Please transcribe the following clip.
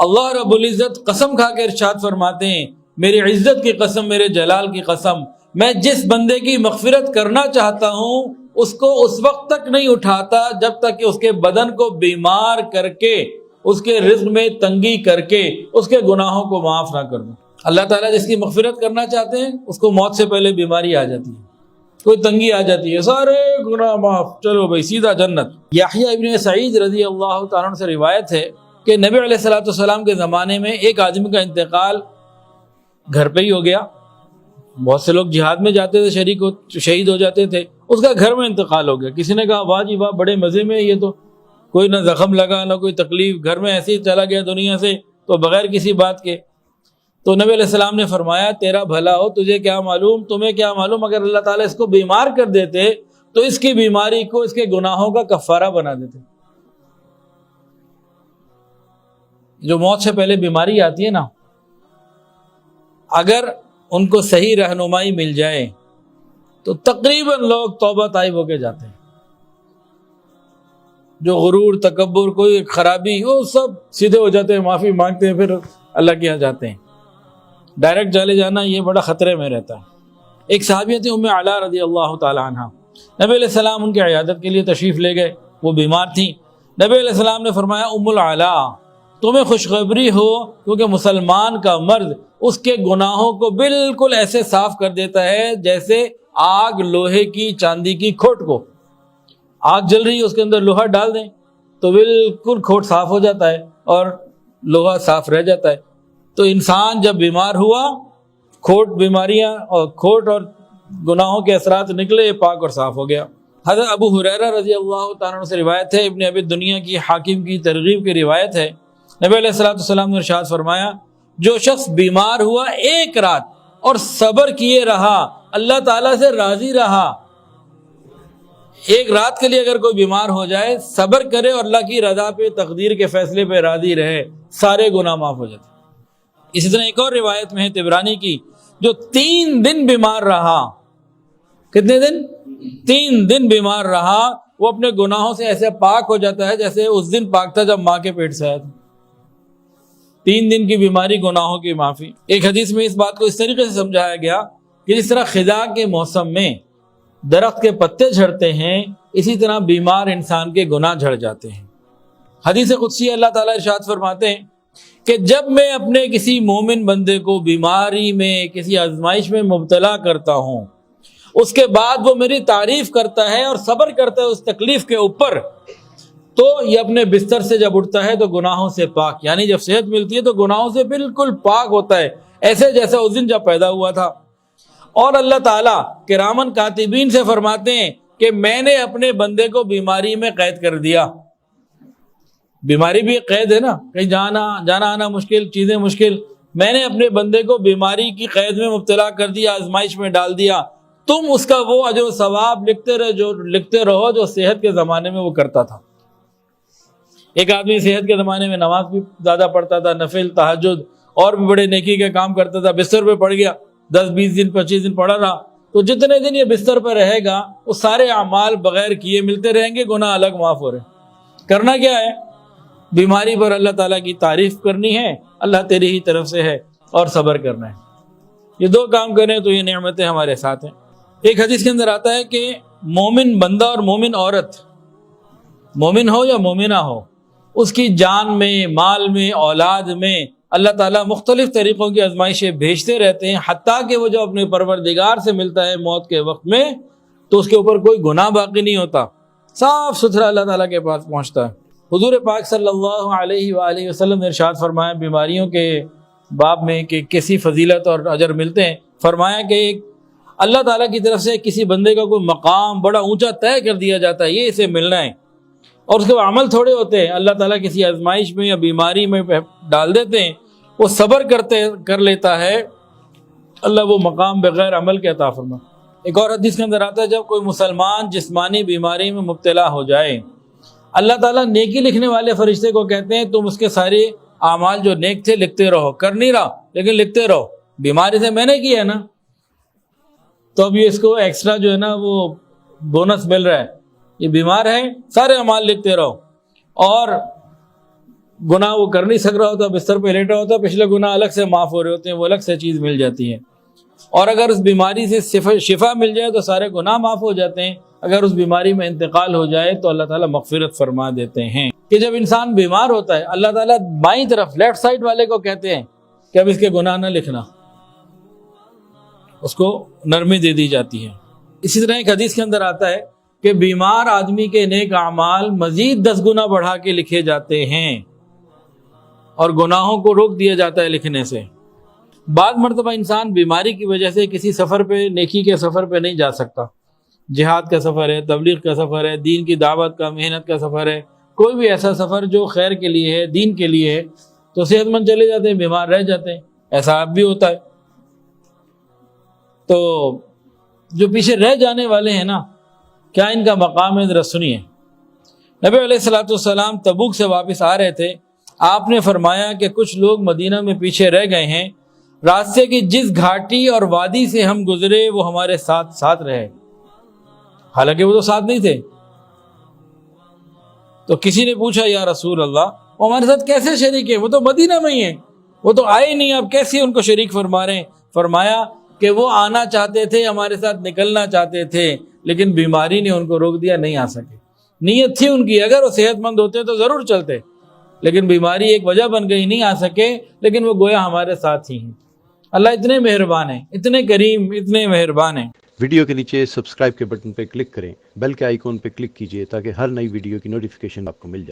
اللہ رب العزت قسم کھا کے ارشاد فرماتے ہیں، میری عزت کی قسم، میرے جلال کی قسم، میں جس بندے کی مغفرت کرنا چاہتا ہوں اس کو اس وقت تک نہیں اٹھاتا جب تک کہ اس کے بدن کو بیمار کر کے، اس کے رزق میں تنگی کر کے اس کے گناہوں کو معاف نہ کر دوں۔ اللہ تعالیٰ جس کی مغفرت کرنا چاہتے ہیں اس کو موت سے پہلے بیماری آ جاتی ہے، کوئی تنگی آ جاتی ہے، سارے گناہ معاف، چلو بھائی سیدھا جنت۔ یحییٰ ابن سعید رضی اللہ تعالیٰ عنہ سے روایت ہے کہ نبی علیہ الصلوۃ والسلام کے زمانے میں ایک آدمی کا انتقال گھر پہ ہی ہو گیا۔ بہت سے لوگ جہاد میں جاتے تھے، شہید ہو جاتے تھے، اس کا گھر میں انتقال ہو گیا۔ کسی نے کہا واہ جی واہ، بڑے مزے میں، یہ تو کوئی نہ زخم لگا نہ کوئی تکلیف، گھر میں ایسے ہی چلا گیا دنیا سے تو بغیر کسی بات کے۔ تو نبی علیہ السلام نے فرمایا تیرا بھلا ہو، تجھے کیا معلوم، تمہیں کیا معلوم، اگر اللہ تعالیٰ اس کو بیمار کر دیتے تو اس کی بیماری کو اس کے گناہوں کا کفارہ بنا دیتے۔ جو موت سے پہلے بیماری آتی ہے نا، اگر ان کو صحیح رہنمائی مل جائے تو تقریباً لوگ توبہ طائب ہو کے جاتے ہیں۔ جو غرور، تکبر، کوئی خرابی، وہ سب سیدھے ہو جاتے ہیں، معافی مانگتے ہیں، پھر اللہ کے یہاں جاتے ہیں۔ ڈائریکٹ چلے جانا یہ بڑا خطرے میں رہتا ہے۔ ایک صحابیہ تھی ام علا رضی اللہ تعالی عنہ، نبی علیہ السلام ان کی عیادت کے لیے تشریف لے گئے، وہ بیمار تھیں۔ نبی علیہ السلام نے فرمایا ام العلا، تمہیں خوشخبری ہو، کیونکہ مسلمان کا مرد اس کے گناہوں کو بالکل ایسے صاف کر دیتا ہے جیسے آگ لوہے کی چاندی کی کھوٹ کو، آگ جل رہی ہے اس کے اندر لوہا ڈال دیں تو بالکل کھوٹ صاف ہو جاتا ہے اور لوہا صاف رہ جاتا ہے۔ تو انسان جب بیمار ہوا، کھوٹ بیماریاں اور کھوٹ اور گناہوں کے اثرات نکلے، پاک اور صاف ہو گیا۔ حضرت ابو ہریرہ رضی اللہ تعالیٰ عنہ سے روایت ہے، ابن ابی دنیا کی، حاکم کی ترغیب کی روایت ہے، نبی علیہ السلام نے ارشاد فرمایا جو شخص بیمار ہوا ایک رات اور صبر کیے رہا، اللہ تعالیٰ سے راضی رہا، ایک رات کے لیے اگر کوئی بیمار ہو جائے، صبر کرے اور اللہ کی رضا پہ، تقدیر کے فیصلے پہ راضی رہے، سارے گناہ معاف ہو جاتے۔ اسی طرح ایک اور روایت میں ہے طبرانی کی، جو 3 دن بیمار رہا، کتنے دن؟ 3 دن بیمار رہا، وہ اپنے گناہوں سے ایسے پاک ہو جاتا ہے جیسے اس دن پاک تھا جب ماں کے پیٹ سے آیا تھا۔ 3 دن کی بیماری، گناہوں کی معافی۔ ایک حدیث میں اس بات کو اس طریقے سے سمجھایا گیا کہ جس طرح خزاں کے موسم میں درخت کے پتے جھڑتے ہیں، اسی طرح بیمار انسان کے گناہ جھڑ جاتے ہیں۔ حدیث قدسی اللہ تعالیٰ ارشاد فرماتے ہیں کہ جب میں اپنے کسی مومن بندے کو بیماری میں، کسی آزمائش میں مبتلا کرتا ہوں، اس کے بعد وہ میری تعریف کرتا ہے اور صبر کرتا ہے اس تکلیف کے اوپر، تو یہ اپنے بستر سے جب اٹھتا ہے تو گناہوں سے پاک، یعنی جب صحت ملتی ہے تو گناہوں سے بالکل پاک ہوتا ہے، ایسے جیسا اس دن جب پیدا ہوا تھا۔ اور اللہ تعالیٰ کرامن کاتبین سے فرماتے ہیں کہ میں نے اپنے بندے کو بیماری میں قید کر دیا۔ بیماری بھی ایک قید ہے نا، کہیں جانا آنا مشکل، چیزیں مشکل، میں نے اپنے بندے کو بیماری کی قید میں مبتلا کر دیا، آزمائش میں ڈال دیا، تم اس کا وہ اجر و ثواب لکھتے رہو جو صحت کے زمانے میں وہ کرتا تھا۔ ایک آدمی صحت کے زمانے میں نماز بھی زیادہ پڑھتا تھا، نفل، تہجد اور بھی بڑے نیکی کے کام کرتا تھا، بستر پہ پڑ گیا، 10-20 دن 25 دن پڑا رہا، تو جتنے دن یہ بستر پہ رہے گا وہ سارے اعمال بغیر کیے ملتے رہیں گے، گناہ الگ معاف ہو رہے ہیں۔ کرنا کیا ہے؟ بیماری پر اللہ تعالیٰ کی تعریف کرنی ہے، اللہ تیری ہی طرف سے ہے، اور صبر کرنا ہے۔ یہ 2 کام کریں تو یہ نعمتیں ہمارے ساتھ ہیں۔ ایک حدیث کے اندر آتا ہے کہ مومن بندہ اور مومن عورت، مومن ہو یا مومنہ ہو، اس کی جان میں، مال میں، اولاد میں اللہ تعالیٰ مختلف طریقوں کی آزمائشیں بھیجتے رہتے ہیں، حتیٰ کہ وہ جو اپنے پروردگار سے ملتا ہے موت کے وقت میں تو اس کے اوپر کوئی گناہ باقی نہیں ہوتا، صاف ستھرا اللہ تعالیٰ کے پاس پہنچتا ہے۔ حضور پاک صلی اللہ علیہ وآلہ وسلم نے ارشاد فرمایا بیماریوں کے باب میں کہ کیسی فضیلت اور اجر ملتے ہیں، فرمایا کہ اللہ تعالیٰ کی طرف سے کسی بندے کا کوئی مقام بڑا اونچا طے کر دیا جاتا ہے، یہ اسے ملنا ہے، اور اس کے عمل تھوڑے ہوتے ہیں، اللہ تعالیٰ کسی آزمائش میں یا بیماری میں ڈال دیتے ہیں، وہ صبر کر لیتا ہے، اللہ وہ مقام بغیر عمل کے عطا فرما۔ ایک اور حدیث کے اندر آتا ہے جب کوئی مسلمان جسمانی بیماری میں مبتلا ہو جائے، اللہ تعالیٰ نیکی لکھنے والے فرشتے کو کہتے ہیں تم اس کے سارے اعمال جو نیک تھے لکھتے رہو، کر نہیں رہا لیکن لکھتے رہو، بیماری سے میں نے کیا ہے نا، تو اب یہ اس کو ایکسٹرا جو ہے نا وہ بونس مل رہا ہے، یہ بیمار ہے، سارے اعمال لکھتے رہو، اور گناہ وہ کر نہیں سک رہا ہوتا، بستر پہ لیٹا ہوتا، پچھلے گناہ الگ سے معاف ہو رہے ہوتے ہیں، وہ الگ سے چیز مل جاتی ہے۔ اور اگر اس بیماری سے شفا مل جائے تو سارے گناہ معاف ہو جاتے ہیں، اگر اس بیماری میں انتقال ہو جائے تو اللہ تعالیٰ مغفرت فرما دیتے ہیں۔ کہ جب انسان بیمار ہوتا ہے اللہ تعالیٰ بائیں طرف لیفٹ سائڈ والے کو کہتے ہیں کہ اب اس کے گناہ نہ لکھنا، اس کو نرمی دے دی جاتی ہے۔ اسی طرح ایک حدیث کے اندر آتا ہے کہ بیمار آدمی کے نیک اعمال مزید 10 گنا بڑھا کے لکھے جاتے ہیں اور گناہوں کو روک دیا جاتا ہے لکھنے سے۔ بعض مرتبہ انسان بیماری کی وجہ سے کسی سفر پہ، نیکی کے سفر پہ نہیں جا سکتا، جہاد کا سفر ہے، تبلیغ کا سفر ہے، دین کی دعوت کا، محنت کا سفر ہے، کوئی بھی ایسا سفر جو خیر کے لیے ہے، دین کے لیے ہے، تو صحت مند چلے جاتے ہیں، بیمار رہ جاتے ہیں، ایسا اب بھی ہوتا ہے۔ تو جو پیچھے رہ جانے والے ہیں نا، کیا ان کا مقام ہے؟ ذرا سنیے۔ نبی علیہ الصلوۃ والسلام تبوک سے واپس آ رہے تھے، آپ نے فرمایا کہ کچھ لوگ مدینہ میں پیچھے رہ گئے ہیں، راستے کی جس گھاٹی اور وادی سے ہم گزرے وہ ہمارے ساتھ ساتھ رہے، حالانکہ وہ تو ساتھ نہیں تھے۔ تو کسی نے پوچھا یا رسول اللہ وہ ہمارے ساتھ کیسے شریک ہے؟ وہ تو مدینہ میں ہی ہیں، وہ تو آئے نہیں، آپ کیسے ان کو شریک فرما رہے ہیں؟ فرمایا کہ وہ آنا چاہتے تھے، ہمارے ساتھ نکلنا چاہتے تھے، لیکن بیماری نے ان کو روک دیا، نہیں آ سکے۔ نیت تھی ان کی، اگر وہ صحت مند ہوتے تو ضرور چلتے، لیکن بیماری ایک وجہ بن گئی، نہیں آ سکے، لیکن وہ گویا ہمارے ساتھ ہی ہیں۔ اللہ اتنے مہربان ہیں، اتنے کریم، اتنے مہربان ہیں۔ ویڈیو کے نیچے سبسکرائب کے بٹن پہ کلک کریں، بیل کے آئیکن پہ کلک کیجئے تاکہ ہر نئی ویڈیو کی نوٹیفیکیشن آپ کو مل جائے۔